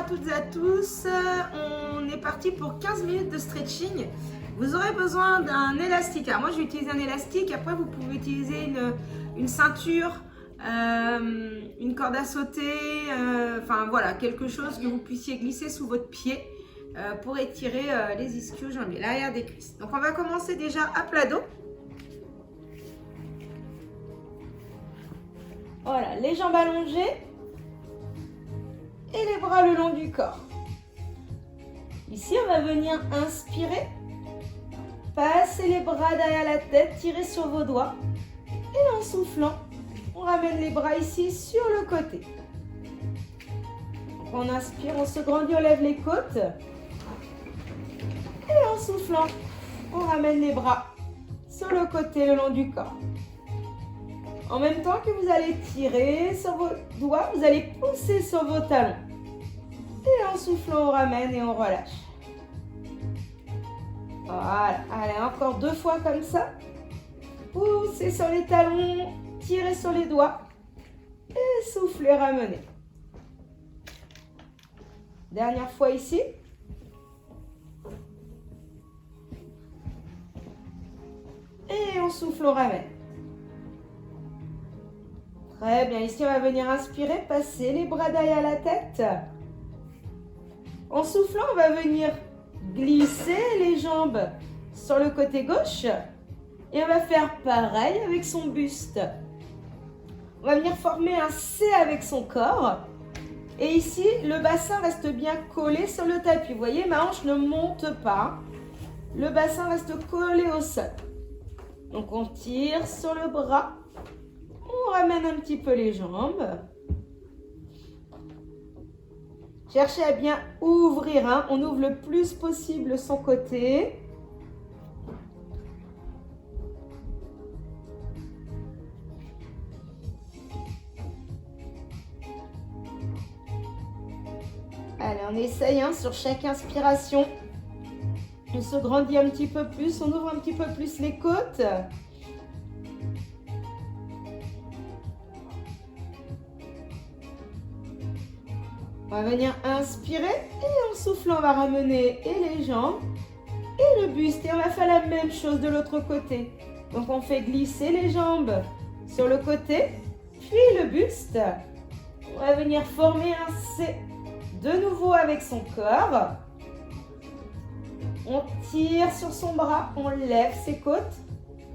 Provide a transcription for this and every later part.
toutes et à tous, on est parti pour 15 minutes de stretching. Vous aurez besoin d'un élastique. Alors moi je vais utiliser un élastique, après vous pouvez utiliser une ceinture, une corde à sauter, enfin voilà, quelque chose que vous puissiez glisser sous votre pied pour étirer les ischio-jambiers, l'arrière des cuisses. Donc on va commencer déjà à plat dos. Voilà, les jambes allongées et les bras le long du corps. Ici, on va venir inspirer, passer les bras derrière la tête, tirer sur vos doigts. Et en soufflant, on ramène les bras ici sur le côté. Donc on inspire, on se grandit, on lève les côtes. Et en soufflant, on ramène les bras sur le côté, le long du corps. En même temps que vous allez tirer sur vos doigts, vous allez pousser sur vos talons. Et en soufflant, on ramène et on relâche. Voilà. Allez, encore 2 fois comme ça. Poussez sur les talons, tirez sur les doigts. Et soufflez, ramenez. Dernière fois ici. Et on souffle, on ramène. Très bien, ici on va venir inspirer, passer les bras derrière la tête. En soufflant, on va venir glisser les jambes sur le côté gauche. Et on va faire pareil avec son buste. On va venir former un C avec son corps. Et ici, le bassin reste bien collé sur le tapis. Vous voyez, ma hanche ne monte pas. Le bassin reste collé au sol. Donc on tire sur le bras. On ramène un petit peu les jambes. Cherchez à bien ouvrir. Hein. On ouvre le plus possible son côté. Allez, on essaye sur chaque inspiration. On se grandit un petit peu plus. On ouvre un petit peu plus les côtes. On va venir inspirer et en soufflant, on va ramener et les jambes et le buste. Et on va faire la même chose de l'autre côté. Donc on fait glisser les jambes sur le côté, puis le buste. On va venir former un C de nouveau avec son corps. On tire sur son bras, on lève ses côtes.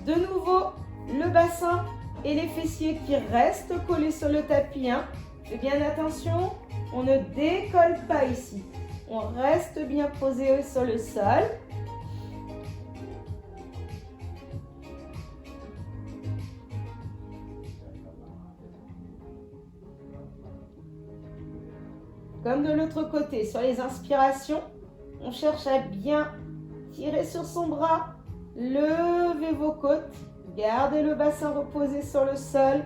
De nouveau, le bassin et les fessiers qui restent collés sur le tapis. Hein. Faites bien attention. On ne décolle pas ici. On reste bien posé sur le sol. Comme de l'autre côté, sur les inspirations, on cherche à bien tirer sur son bras. Levez vos côtes. Gardez le bassin reposé sur le sol.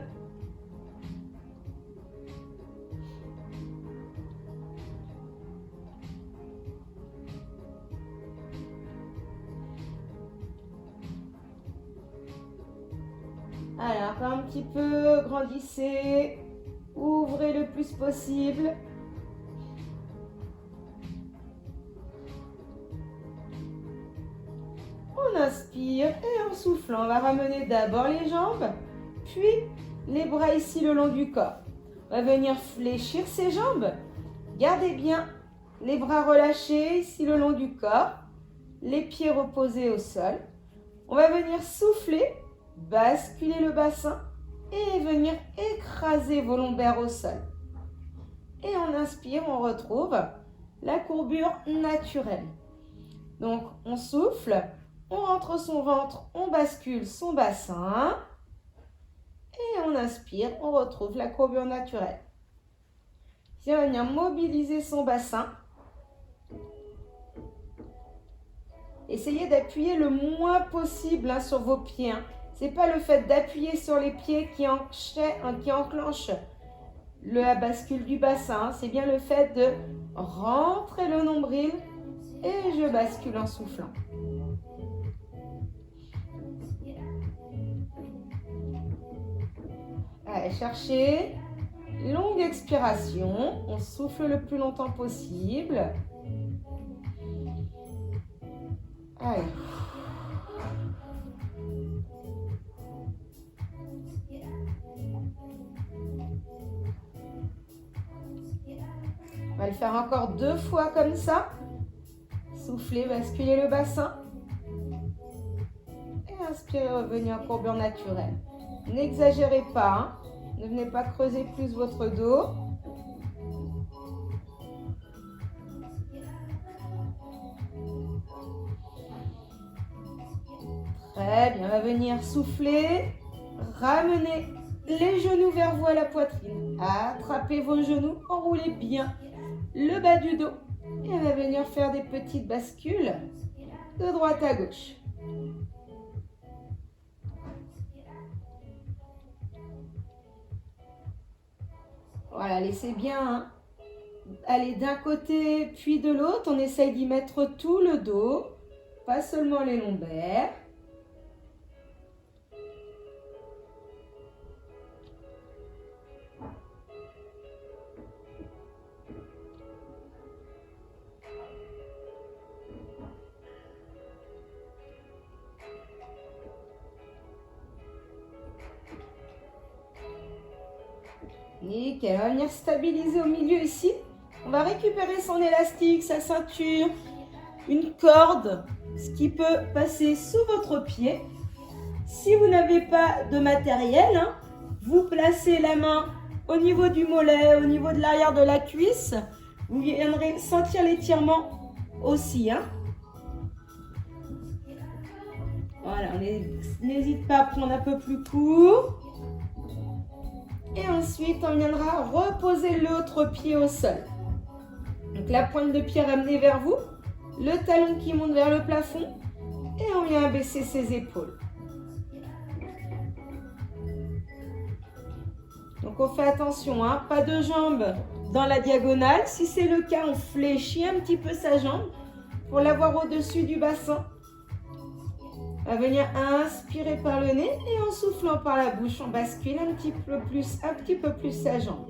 Allez, encore un petit peu, grandissez, ouvrez le plus possible. On inspire et en soufflant, on va ramener d'abord les jambes, puis les bras ici le long du corps. On va venir fléchir ses jambes. Gardez bien les bras relâchés ici le long du corps, les pieds reposés au sol. On va venir souffler. Basculer le bassin et venir écraser vos lombaires au sol. Et on inspire, on retrouve la courbure naturelle. Donc on souffle, on rentre son ventre, on bascule son bassin. Et on inspire, on retrouve la courbure naturelle. Ici, on va venir mobiliser son bassin. Essayez d'appuyer le moins possible sur vos pieds. Ce n'est pas le fait d'appuyer sur les pieds qui enclenche la bascule du bassin. C'est bien le fait de rentrer le nombril et je bascule en soufflant. Allez, cherchez Longue expiration. On souffle le plus longtemps possible. Allez. On va le faire encore 2 fois comme ça. Soufflez, basculez le bassin. Et inspirez, revenez en courbure naturelle. N'exagérez pas, hein. Ne venez pas creuser plus votre dos. Très bien, on va venir souffler. Ramenez les genoux vers vous à la poitrine. Attrapez vos genoux, enroulez bien le bas du dos. Et on va venir faire des petites bascules de droite à gauche. Voilà, laissez bien aller d'un côté puis de l'autre. On essaye d'y mettre tout le dos, pas seulement les lombaires. Nickel, on va venir stabiliser au milieu ici. On va récupérer son élastique, sa ceinture, une corde, ce qui peut passer sous votre pied. Si vous n'avez pas de matériel, hein, vous placez la main au niveau du mollet, au niveau de l'arrière de la cuisse. Vous viendrez sentir l'étirement aussi. Hein. Voilà, on n'hésite pas à prendre un peu plus court. Et ensuite, on viendra reposer l'autre pied au sol. Donc la pointe de pied ramenée vers vous, le talon qui monte vers le plafond et on vient abaisser ses épaules. Donc on fait attention, hein, pas de jambes dans la diagonale. Si c'est le cas, on fléchit un petit peu sa jambe pour l'avoir au-dessus du bassin. On va venir inspirer par le nez et en soufflant par la bouche, on bascule un petit peu plus sa jambe.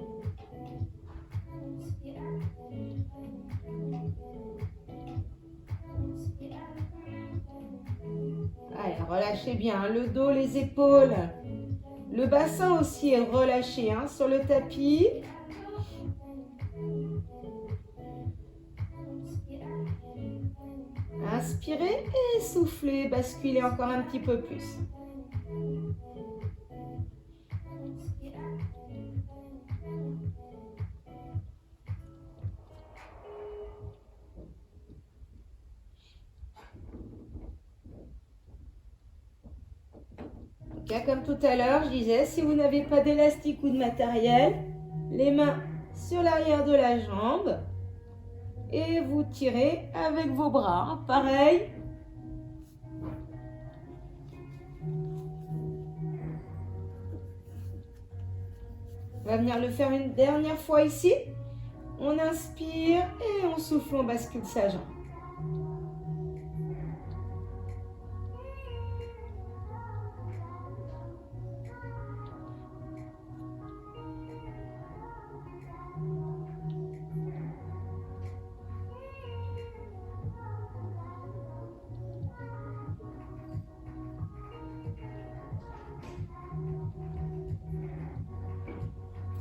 Allez, relâchez bien le dos, les épaules. Le bassin aussi est relâché hein, sur le tapis. Inspirez et soufflez, basculez encore un petit peu plus. Okay, comme tout à l'heure, je disais, si vous n'avez pas d'élastique ou de matériel, les mains sur l'arrière de la jambe. Et vous tirez avec vos bras. Pareil. On va venir le faire une dernière fois ici. On inspire et on souffle, on bascule sa jambe.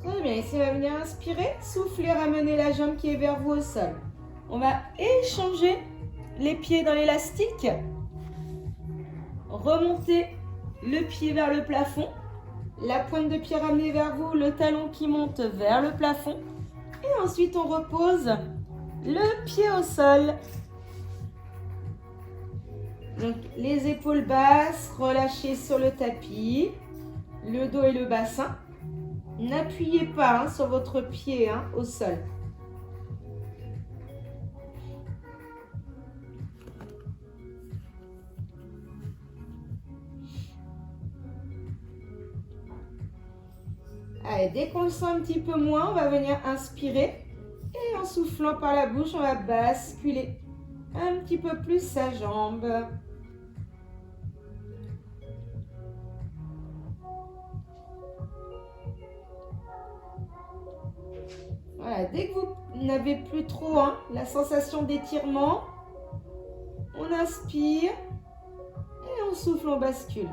Très bien, ici on va venir inspirer, souffler, ramener la jambe qui est vers vous au sol. On va échanger les pieds dans l'élastique, remonter le pied vers le plafond, la pointe de pied ramenée vers vous, le talon qui monte vers le plafond et ensuite on repose le pied au sol. Donc les épaules basses, relâchées sur le tapis, le dos et le bassin. N'appuyez pas sur votre pied au sol. Allez, dès qu'on le sent un petit peu moins, on va venir inspirer. Et en soufflant par la bouche, on va basculer un petit peu plus sa jambe. Voilà, dès que vous n'avez plus trop la sensation d'étirement, on inspire et on souffle, on bascule.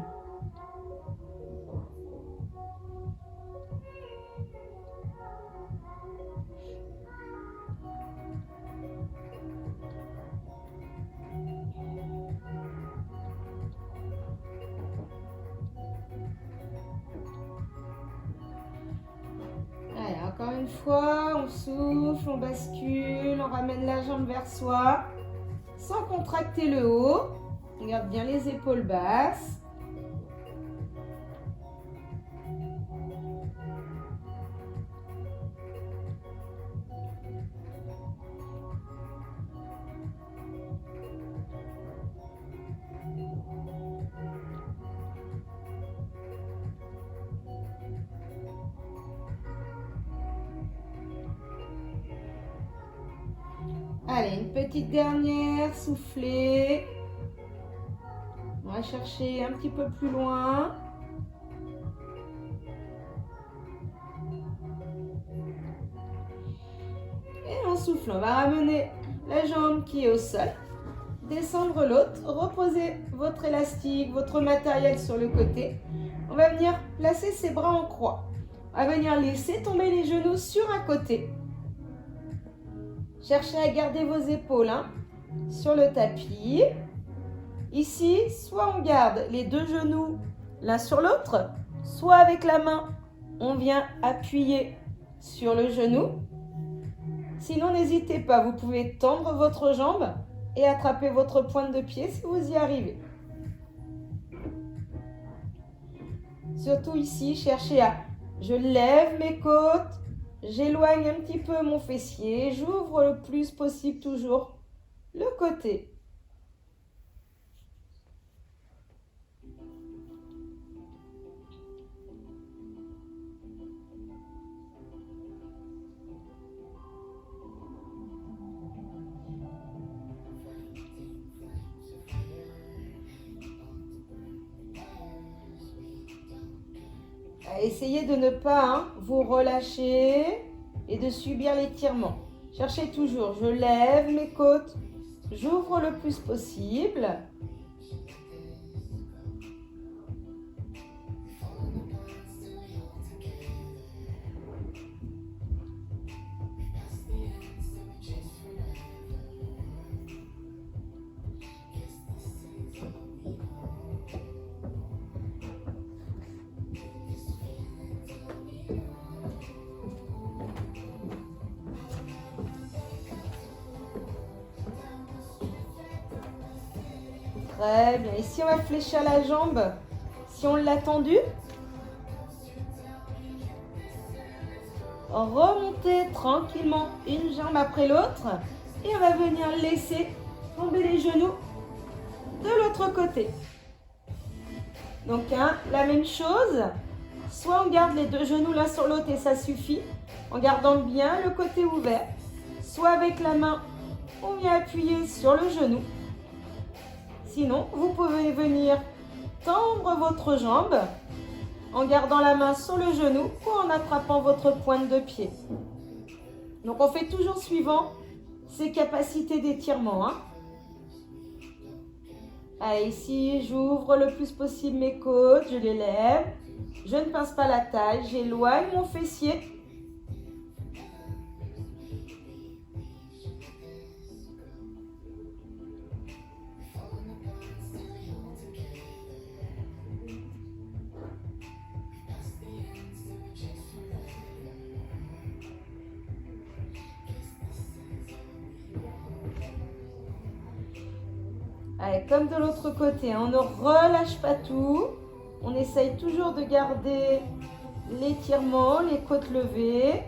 Allez, encore une fois, on souffle, on bascule, on ramène la jambe vers soi, sans contracter le haut. On garde bien les épaules basses. Allez, une petite dernière, soufflez. On va chercher un petit peu plus loin. Et on souffle, on va ramener la jambe qui est au sol. Descendre l'autre, reposez votre élastique, votre matériel sur le côté. On va venir placer ses bras en croix. On va venir laisser tomber les genoux sur un côté. Cherchez à garder vos épaules sur le tapis. Ici, soit on garde les deux genoux l'un sur l'autre, soit avec la main, on vient appuyer sur le genou. Sinon, n'hésitez pas, vous pouvez tendre votre jambe et attraper votre pointe de pied si vous y arrivez. Surtout ici, cherchez à, je lève mes côtes, j'éloigne un petit peu mon fessier, j'ouvre le plus possible toujours le côté. Essayez de ne pas vous relâcher et de subir l'étirement. Cherchez toujours, je lève mes côtes, j'ouvre le plus possible. Très bien. Ici, on va fléchir la jambe. Si on l'a tendue, remontez tranquillement une jambe après l'autre. Et on va venir laisser tomber les genoux de l'autre côté. Donc, la même chose. Soit on garde les deux genoux l'un sur l'autre et ça suffit, en gardant bien le côté ouvert. Soit avec la main, on vient appuyer sur le genou. Sinon, vous pouvez venir tendre votre jambe en gardant la main sur le genou ou en attrapant votre pointe de pied. Donc, on fait toujours suivant ces capacités d'étirement. Allez, ici, j'ouvre le plus possible mes côtes, je les lève. Je ne pince pas la taille, j'éloigne mon fessier. Allez, comme de l'autre côté, on ne relâche pas tout. On essaye toujours de garder l'étirement, les côtes levées.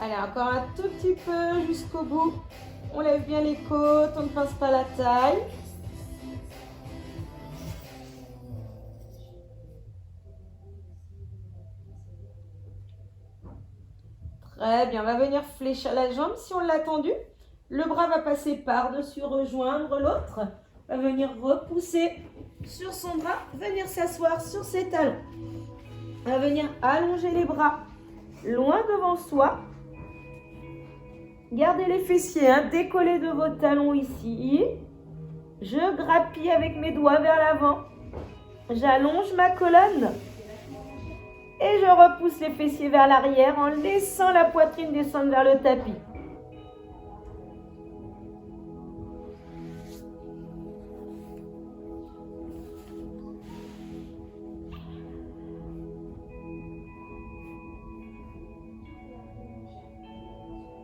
Allez, encore un tout petit peu jusqu'au bout. On lève bien les côtes, on ne pince pas la taille. Très bien, on va venir fléchir la jambe. Si on l'a tendu, le bras va passer par-dessus, rejoindre l'autre. On va venir repousser sur son bras, venir s'asseoir sur ses talons. On va venir allonger les bras loin devant soi. Gardez les fessiers décollés de vos talons ici. Je grappille avec mes doigts vers l'avant. J'allonge ma colonne. Et je repousse les fessiers vers l'arrière en laissant la poitrine descendre vers le tapis.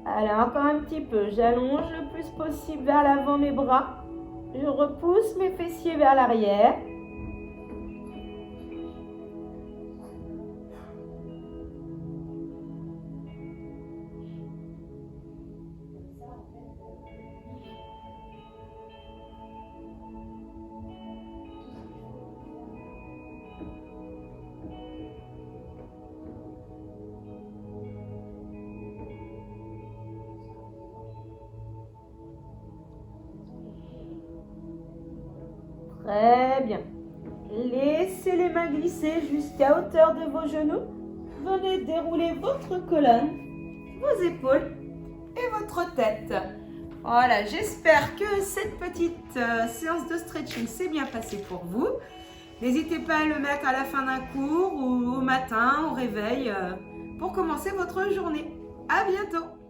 Allez, encore un petit peu. J'allonge le plus possible vers l'avant mes bras. Je repousse mes fessiers vers l'arrière. Très bien. Laissez les mains glisser jusqu'à hauteur de vos genoux. Venez dérouler votre colonne, vos épaules et votre tête. Voilà, j'espère que cette petite séance de stretching s'est bien passée pour vous. N'hésitez pas à le mettre à la fin d'un cours ou au matin, au réveil, pour commencer votre journée. À bientôt!